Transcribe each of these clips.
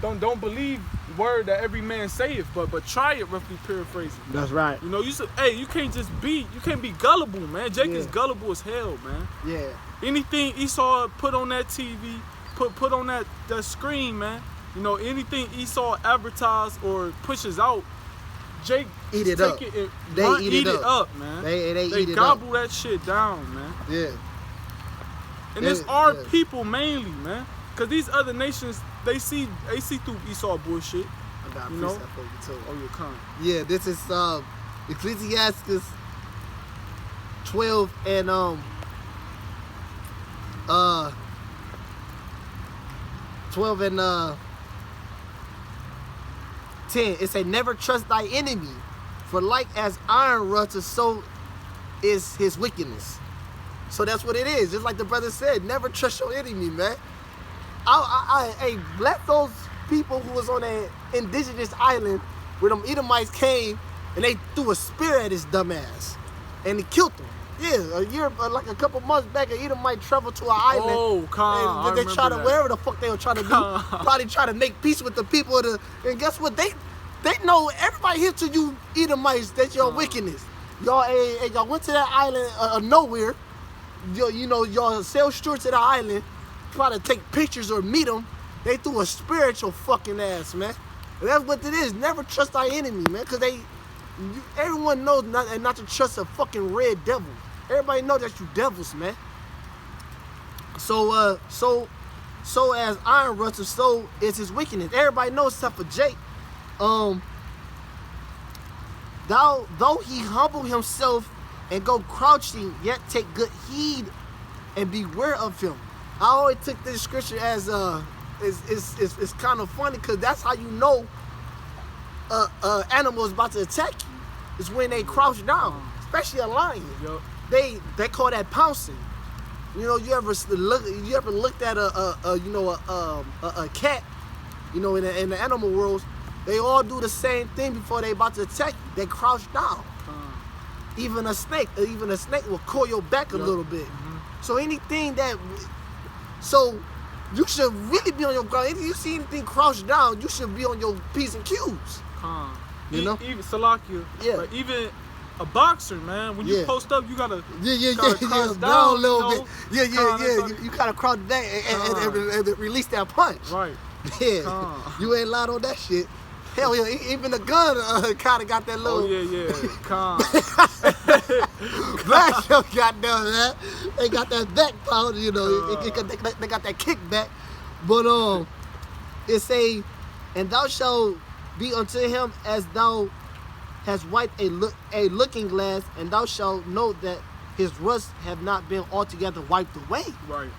don't believe word that every man saith, but try it, roughly paraphrasing. That's right. You know, you can't be gullible, man. Jake is gullible as hell, man. Yeah. Anything Esau put on that TV, put on that screen, man. You know, anything Esau advertise or pushes out, Jake eat it take up. They eat it up, man. They eat it gobble up. that shit down, man. Yeah. And it's our people mainly, man. Cause these other nations, they see through Esau bullshit. I got a you know? precept for you too. Oh, you're kind. Yeah, this is Ecclesiastes 12 and 12 and 10. It say, never trust thy enemy, for like as iron rutteth, so is his wickedness. So that's what it is. Just like the brother said, never trust your enemy, man. Hey, let those people who was on that indigenous island where them Edomites came and they threw a spear at his dumb ass and he killed him. Yeah, like a couple months back, an Edomite traveled to an island. Oh, calm. They try to, wherever the fuck they were trying to do, probably try to make peace with the people and guess what? They know, everybody here to you Edomites, that's your wickedness. Y'all went to that island of nowhere. Y'all sell short to the island, try to take pictures or meet them. They threw a spiritual fucking ass, man. And that's what it is. Never trust thy enemy, man, because everyone knows not to trust a fucking red devil. Everybody knows that you devils, man. So as iron rutteth, so is his wickedness. Everybody knows except for Jake. Though he humble himself and go crouching, yet take good heed and beware of him. I always took this scripture as it's kind of funny because that's how you know animal is about to attack you. It's when they crouch down, especially a lion. Yep. They call that pouncing. You know, you ever looked at a cat? You know, in the animal world, they all do the same thing before they about to attack you. They crouch down. Even a snake will coil your back a little bit. So so you should really be on your ground. If you see anything crouched down, you should be on your P's and Q's. You know? Even Salakia. Yeah. But even a boxer, man, when you post up, you gotta crouch down a little bit. You gotta crouch back and release that punch. Right. Yeah. You ain't lied on that shit. Hell yeah, even the gun kind of got that little. Oh yeah. Black show got done, man. They got that back power, you know. They got that kickback. But it say, and thou shalt be unto him as thou hast wiped a looking glass, and thou shalt know that his rust have not been altogether wiped away. Right.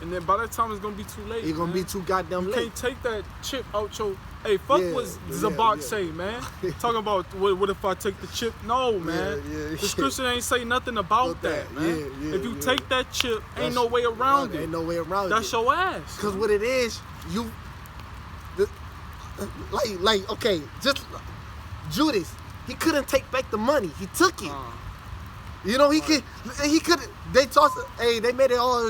And then by that time it's gonna be too late. It's gonna be too goddamn late. You can't take that chip out your. Hey, fuck what Zabak say, man. Talking about what if I take the chip? No, man. The scripture ain't say nothing about that, man. If you take that chip, ain't no way around it. Ain't no way around it. That's your ass. Because what it is, okay, just Judas, he couldn't take back the money. He took it. You know, he could. They tossed. Hey, they made it all.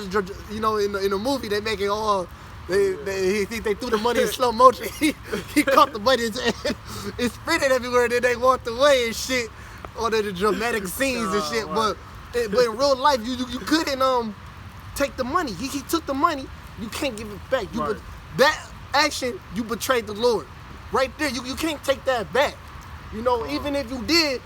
You know, in the movie, they make it all. They threw the money in slow motion. He caught the money and it sprinted everywhere. And then they walked away and shit. All the dramatic scenes and shit. Right. But in real life, you couldn't take the money. He took the money. You can't give it back. That action, you betrayed the Lord. Right there, you can't take that back. You know, even if you did,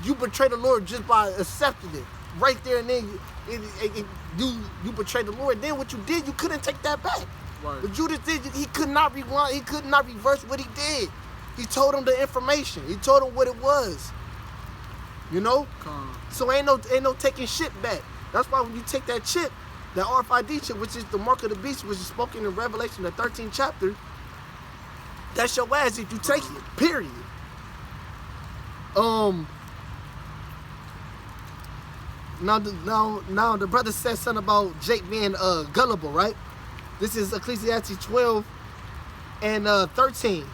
you betrayed the Lord just by accepting it. Right there and then, you betrayed the Lord. Then what you did, you couldn't take that back. Right. What Judas did, he could not rewind. He could not reverse what he did. He told him the information. He told him what it was. You know. So ain't no taking shit back. That's why when you take that chip, the RFID chip, which is the mark of the beast, which is spoken in Revelation, the 13th chapter, that's your ass if you take it. Period. Now the brother said something about Jake being gullible, right? This is Ecclesiastes 12 and 13.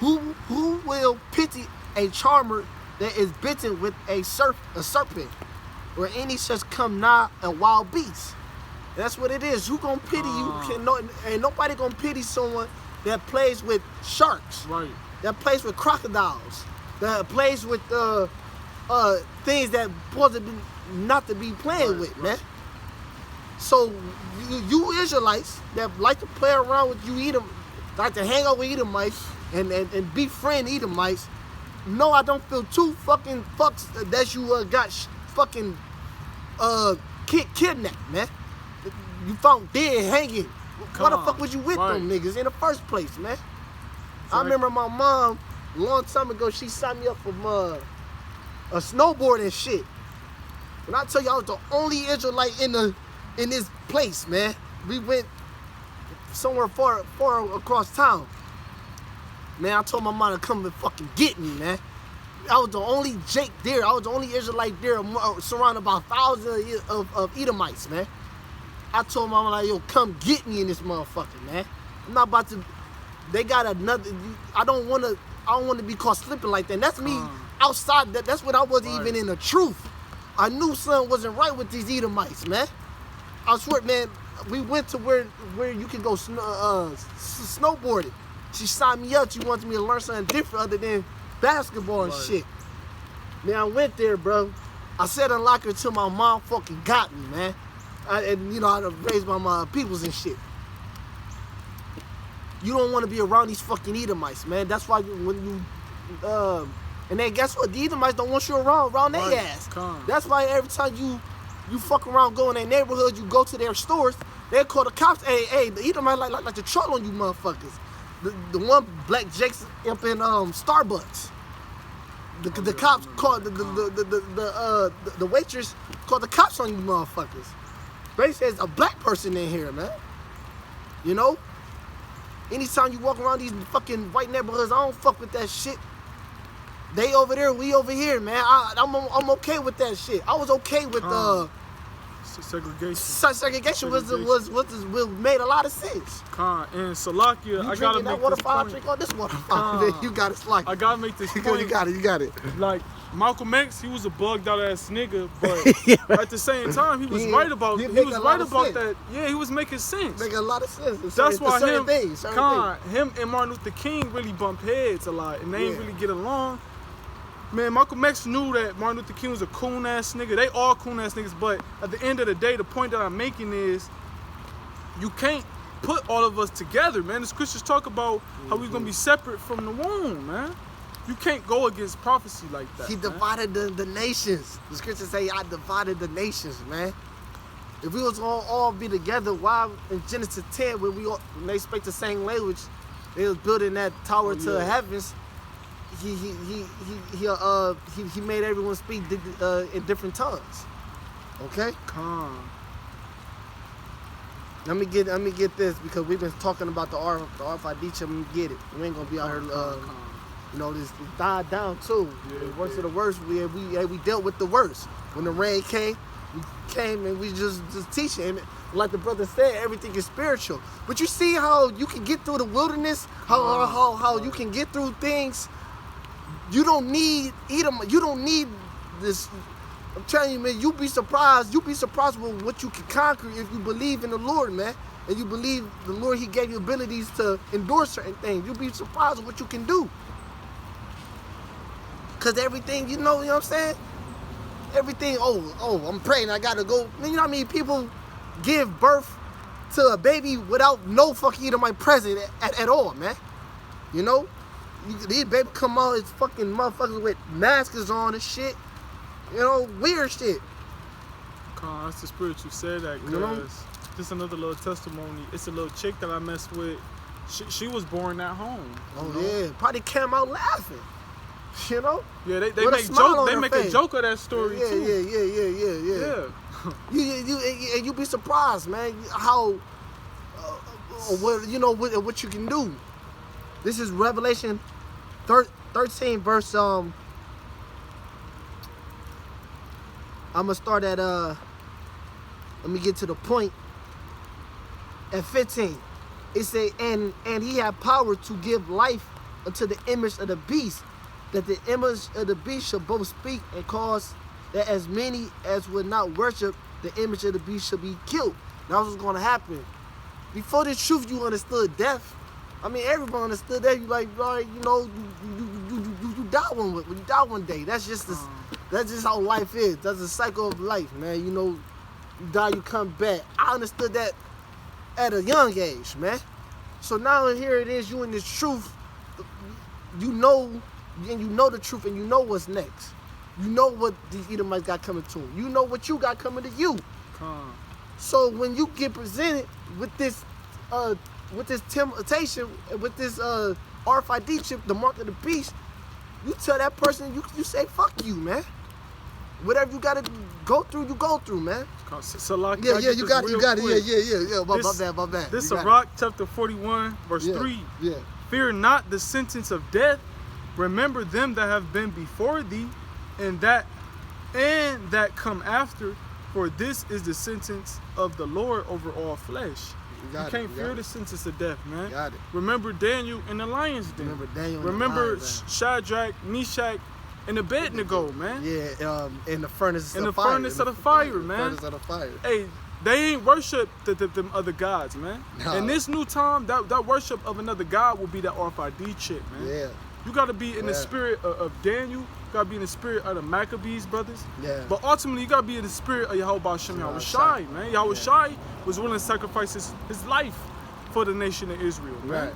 Who will pity a charmer that is bitten with a serpent, or any such come nigh a wild beast? That's what it is. Who gonna pity you? Ain't nobody gonna pity someone that plays with sharks. Right. That plays with crocodiles. That plays with things that supposed to be not to be playing with, man. So you Israelites that like to play around with you Edom, like to hang out with Edomites and befriend Edomites. No, I don't feel two fucking fucks that you got fucking kidnapped, man. You found dead hanging. Why the fuck was you with them niggas in the first place, man? I remember my mom a long time ago. She signed me up for a snowboard and shit. When I tell you I was the only Israelite in this place, man. We went somewhere far across town. Man, I told my mom to come and fucking get me, man. I was the only Jake there. I was the only Israelite there, surrounded by thousands of Edomites, man. I told my mom, like, yo, come get me in this motherfucker, man. I'm not about to. They got another. I don't want to be caught slipping like that. And that's me outside. That's when I wasn't even in the truth. I knew something wasn't right with these Edomites, man. I swear, man. We went to where you can go snowboarding. She signed me up. She wanted me to learn something different other than basketball and shit. Man, I went there, bro. I said unlock her till my mom fucking got me, man. And you know, I raised my peoples and shit. You don't want to be around these fucking Edomites, man. That's why when you and then guess what? The Edomites don't want you around their ass. That's why every time you fuck around, go in their neighborhood, you go to their stores, they call the cops. Hey, the Edomites like to troll on you motherfuckers. The one black Jake's up in Starbucks. The cops called the waitress called the cops on you motherfuckers. They says a black person in here, man. You know? Anytime you walk around these fucking white neighborhoods, I don't fuck with that shit. They over there, we over here, man. I'm okay with that shit. I was okay with segregation. Segregation made a lot of sense. And Salakia, I gotta make water this fire, point. drink all this water fire. You got it, Salakia. I gotta make this point. You got it. Like Malcolm X, he was a bugged out ass nigga, but at the same time, he was right about that. Yeah, he was making sense. Making a lot of sense. That's why him and Martin Luther King really bump heads a lot, and they ain't really get along. Man, Malcolm X knew that Martin Luther King was a coon ass nigga. They all coon ass niggas, but at the end of the day, the point that I'm making is you can't put all of us together, man. The scriptures talk about how we're gonna be separate from the womb, man. You can't go against prophecy like that. He divided the nations. The scriptures say, I divided the nations, man. If we was all be together, why in Genesis 10, when they speak the same language, they was building that tower to the heavens. He made everyone speak in different tongues. Okay? Let me get this, because we've been talking about the Arfadich. Let me get it. We ain't gonna be out here. You know, this died down too. The worst of the worst. We dealt with the worst. When the rain came, we came and we just teaching. Like the brother said, everything is spiritual. But you see how you can get through the wilderness. How you can get through things. You don't need Edom. You don't need this. I'm telling you, man. You'll be surprised. You'll be surprised with what you can conquer if you believe in the Lord, man. And you believe the Lord, He gave you abilities to endure certain things. You'll be surprised with what you can do. Cause everything, you know what I'm saying? Everything. Oh, I'm praying. I gotta go. You know how many people give birth to a baby without no fucking Edomite present at all, man? You know. These babies come out as fucking motherfuckers with masks on and shit. You know, weird shit. That's the spirit you said that, cause just another little testimony. It's a little chick that I messed with. She was born at home. Yeah, probably came out laughing. You know? Yeah, they make a joke of that story too. Yeah. You be surprised, man, how what you can do. This is Revelation 13 verse I'm gonna start at let me get to the point. At 15, it say, and he had power to give life unto the image of the beast, that the image of the beast shall both speak and cause that as many as would not worship the image of the beast shall be killed. That's what's gonna happen. Before the truth, you understood death. I mean, everyone understood that. You like, all right, you know, you die you die one day. That's just this, that's just how life is. That's the cycle of life, man. You know, you die, you come back. I understood that at a young age, man. So now here it is, you in this truth. You know, and you know the truth, and you know what's next. You know what these Edomites got coming to them. You know what you got coming to you. So when you get presented with this temptation, with this RFID chip, the mark of the beast, you tell that person, you say, fuck you, man. Whatever you gotta go through, you go through, man. Yeah, you got it. Yeah. My bad. This is Sirach chapter 41, verse 3. Yeah. Fear not the sentence of death. Remember them that have been before thee, and that come after. For this is the sentence of the Lord over all flesh. You can't fear the sentence of death, man. Got it. Remember Daniel in the lion's den. Remember Shadrach, Meshach, and Abednego, man. Yeah, in the furnace of the fire. Furnace of the fire. Hey, they ain't worship them other gods, man. No. In this new time, that worship of another god will be that RFID chip, man. Yeah. You got to be in the spirit of Daniel. You got to be in the spirit of the Maccabees brothers. Yeah. But ultimately, you got to be in the spirit of Yahweh Hashem Yahweh Shai, man. Yahweh Shai was willing to sacrifice his life for the nation of Israel, man. Right.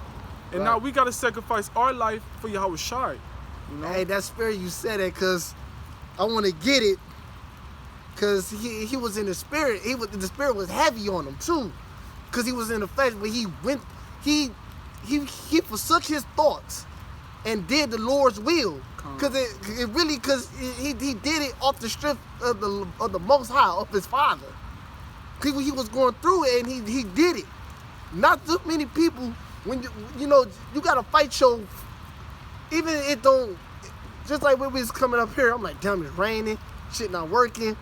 And now we got to sacrifice our life for Yahweh Shai. You know? Hey, that's fair you said that, because I want to get it, because he was in the spirit. The spirit was heavy on him, too, because he was in the flesh, but he forsook his thoughts and did the Lord's will, because he did it off the strength of the Most High, of his Father. He was going through it, and he did it. Not too many people, when you know, you gotta fight your, even if it don't, just like when we was coming up here, I'm like, damn, it's raining, shit not working.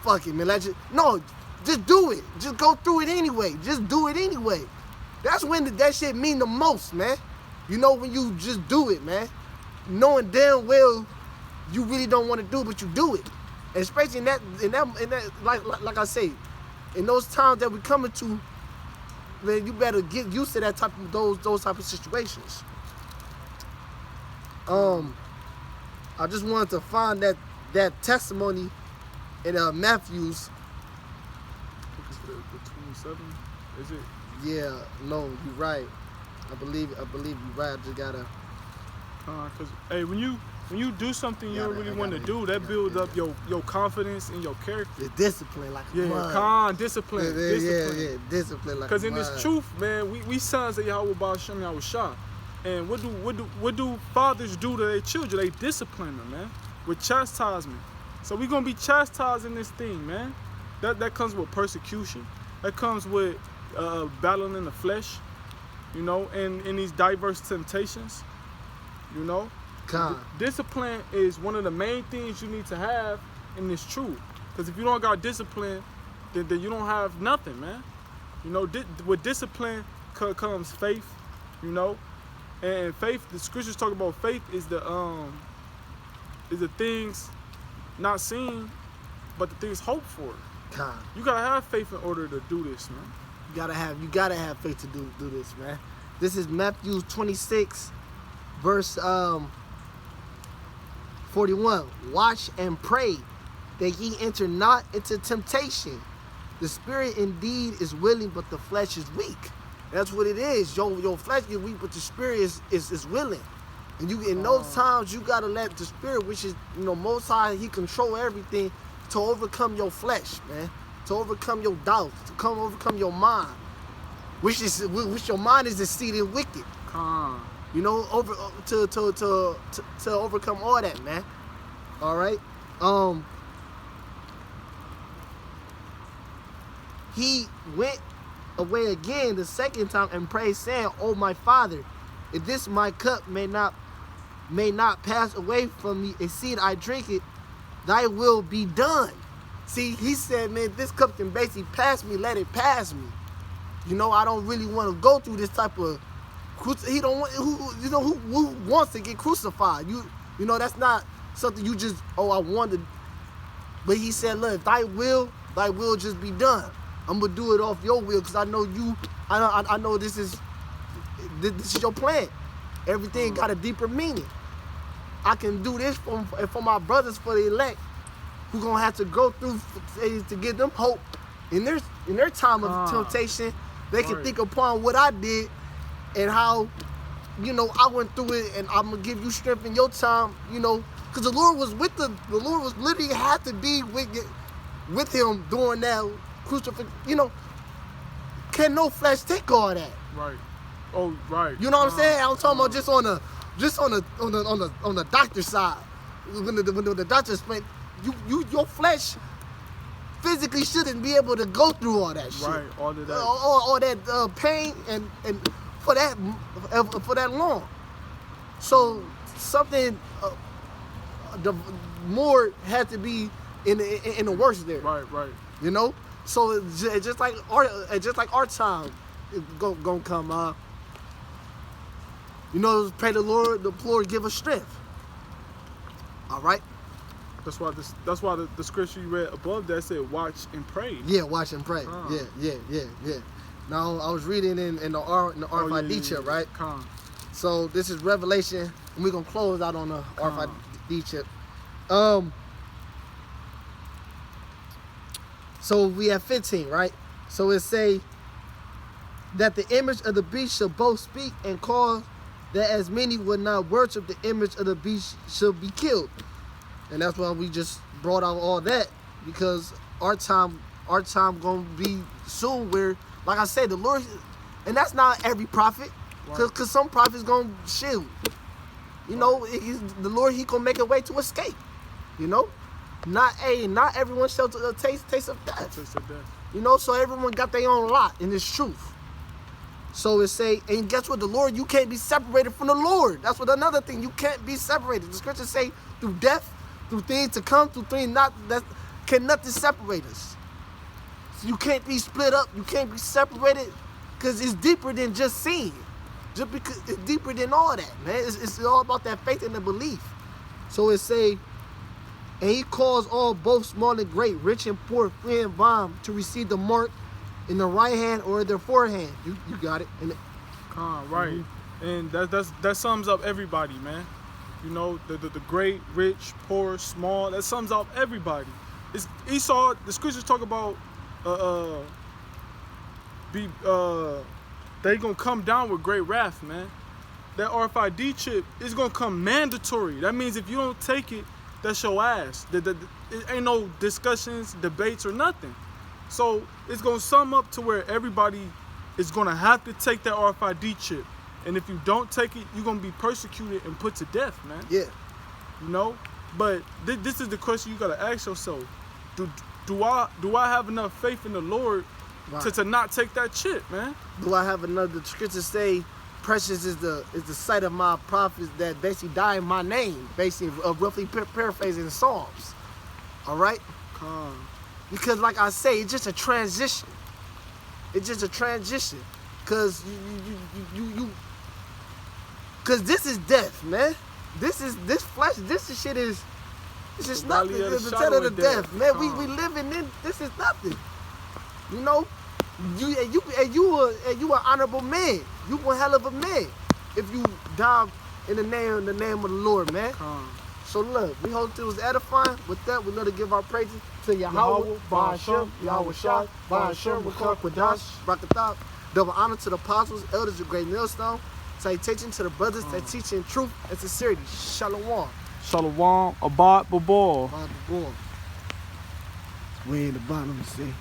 Fuck it, man. Just do it. Just go through it anyway. Just do it anyway. That's when that shit mean the most, man. You know, when you just do it, man. Knowing damn well you really don't want to do it, but you do it. And especially in that, like I say, in those times that we're coming to, man, you better get used to that type of those type of situations. I just wanted to find that testimony in Matthew's. The 27, is it? Yeah, no, you're right. I believe you're right. I just gotta. Cause hey, when you do something you don't really want to do, that builds up your confidence in your character. The discipline, like discipline. Yeah, discipline, like. Cause in this truth, man, we sons of Yahweh Ba'ashem Yahweh Shah, and what do fathers do to their children? They discipline them, man, with chastisement. So we gonna be chastising this thing, man. That comes with persecution. That comes with battling in the flesh, you know, and in these diverse temptations, you know. Discipline is one of the main things you need to have in this truth. Because if you don't got discipline, then you don't have nothing, man. You know, with discipline comes faith, you know. And faith, the scriptures talk about faith is the things not seen, but the things hoped for. You gotta have faith in order to do this, man. You gotta have faith to do this, man. This is Matthew 26, verse 41. Watch and pray that ye enter not into temptation. The spirit indeed is willing, but the flesh is weak. That's what it is. Your flesh is weak, but the spirit is willing. And you in those times you gotta let the spirit, which is, you know, Most High, he control everything, to overcome your flesh, man. To overcome your doubts, to overcome your mind. Which your mind is exceeding wicked. You know, to overcome all that, man. All right. He went away again the second time and prayed, saying, "Oh my Father, if this my cup may not pass away from me, exceed I drink it, thy will be done." See, he said, man, this cup can basically pass me, let it pass me. You know, I don't really want to go through this type of. He don't want who wants to get crucified. You know, that's not something you just, I wanted. But he said, look, thy will just be done. I'm gonna do it off your will, because I know you. I know this is this is your plan. Everything got a deeper meaning. I can do this for my brothers, for the elect, who gonna have to go through to give them hope in their time of temptation. They can think upon what I did and how, I went through it, and I'm gonna give you strength in your time, because the Lord was with the Lord was literally had to be with him during that crucifixion. Can no flesh take all that? Right. Oh, right. You know what I'm saying? I'm talking about just on the doctor's side. When the doctor explained, your flesh physically shouldn't be able to go through all that shit. Right. All of that. All that pain and for that long. So something more had to be in the worst there. Right. So it's just like our time gonna come. Pray the Lord give us strength. All right. That's why the scripture you read above that said watch and pray. Yeah, watch and pray. Yeah. Now I was reading in the RFID chip, right? So this is Revelation, and we're gonna close out on the RFID chip. So we have 15, right? So it say that the image of the beast shall both speak and cause that as many would not worship the image of the beast shall be killed. And that's why we just brought out all that, because our time gonna be soon where, like I said, the Lord, and that's not every prophet, cause some prophets gonna shield. The Lord, he gonna make a way to escape. Not everyone shall taste of death. So everyone got their own lot in this truth. So it say, and guess what? The Lord, you can't be separated from the Lord. That's what another thing. You can't be separated. The scriptures say through death, through things to come, through things that can nothing separate us. So you can't be split up. You can't be separated, because it's deeper than just seeing. Just because it's deeper than all that, man. It's all about that faith and the belief. So it say, and he caused all, both small and great, rich and poor, free and bond, to receive the mark in the right hand or their forehand. You got it. Right. And that sums up everybody, man. The great, rich, poor, small. That sums up everybody. It's Esau. The scriptures talk about they gonna come down with great wrath, man. That RFID chip is gonna come mandatory. That means if you don't take it, that's your ass. It ain't no discussions, debates, or nothing. So it's gonna sum up to where everybody is gonna have to take that RFID chip, and if you don't take it, you're gonna be persecuted and put to death, man. Yeah. But this is the question you gotta ask yourself: Do I have enough faith in the Lord to not take that chip, man? Do I have another? The scriptures say, "Precious is the sight of my prophets that basically die in my name." Basically, roughly paraphrasing the Psalms. All right. Because, like I say, it's just a transition. It's just a transition. Cause cause this is death, man. This flesh. This shit is. It's just nothing. It's the shadow of death, man. We living in. This is nothing. You an honorable man. You one hell of a man. If you die in the name of the Lord, man. So look, we hope it was edifying. With that, we love to give our praises to Yahweh, Ba'ashem, Yahweh Shah, Ba'ashem, Wakar, Quadash, Rakatah. Double honor to the apostles, elders of Great Millstone. Salutation to the brothers that teach in truth and sincerity. Shalom. Shalom, Abad Babor. Abad Babor. We in the bottom, see.